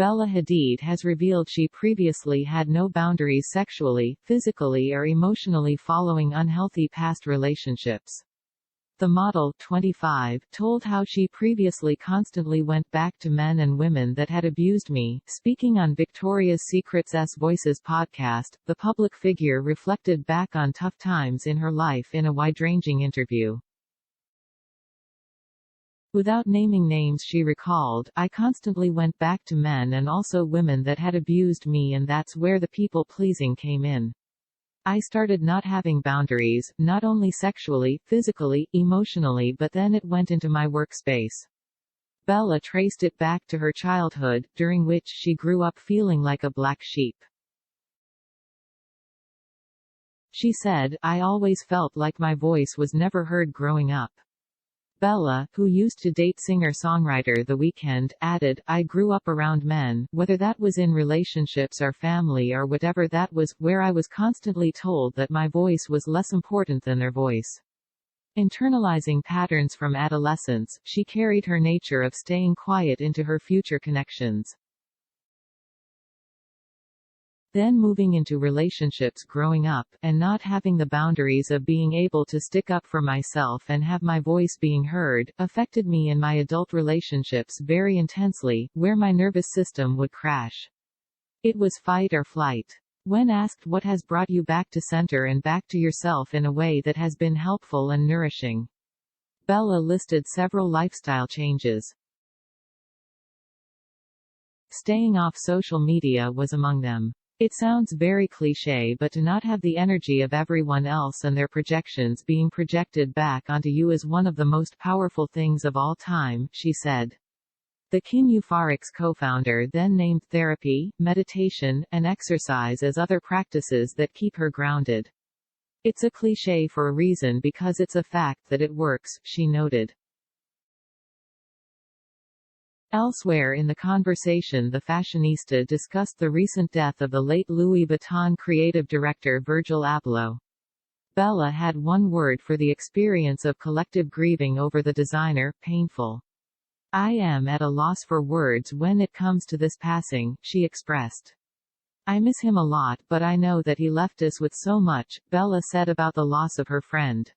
Bella Hadid has revealed she previously had no boundaries sexually, physically or emotionally following unhealthy past relationships. The model, 25, told how she previously constantly went back to men and women that had abused me. Speaking on Victoria's Secret's Voices podcast, the public figure reflected back on tough times in her life in a wide-ranging interview. Without naming names, she recalled, "I constantly went back to men and also women that had abused me, and that's where the people-pleasing came in. I started not having boundaries, not only sexually, physically, emotionally, but then it went into my workspace." Bella traced it back to her childhood, during which she grew up feeling like a black sheep. She said, "I always felt like my voice was never heard growing up." Bella, who used to date singer-songwriter The Weeknd, added, "I grew up around men, whether that was in relationships or family or whatever that was, where I was constantly told that my voice was less important than their voice." Internalizing patterns from adolescence, she carried her nature of staying quiet into her future connections. Then moving into relationships growing up, and not having the boundaries of being able to stick up for myself and have my voice being heard, affected me in my adult relationships very intensely, where my nervous system would crash. It was fight or flight. When asked what has brought you back to center and back to yourself in a way that has been helpful and nourishing, Bella listed several lifestyle changes. Staying off social media was among them. It sounds very cliché, but to not have the energy of everyone else and their projections being projected back onto you is one of the most powerful things of all time, she said. The Kin Euphorics co-founder then named therapy, meditation, and exercise as other practices that keep her grounded. "It's a cliché for a reason because it's a fact that it works," she noted. Elsewhere in the conversation, the fashionista discussed the recent death of the late Louis Vuitton creative director Virgil Abloh. Bella had one word for the experience of collective grieving over the designer: painful. "I am at a loss for words when it comes to this passing," she expressed. "I miss him a lot, but I know that he left us with so much," Bella said about the loss of her friend.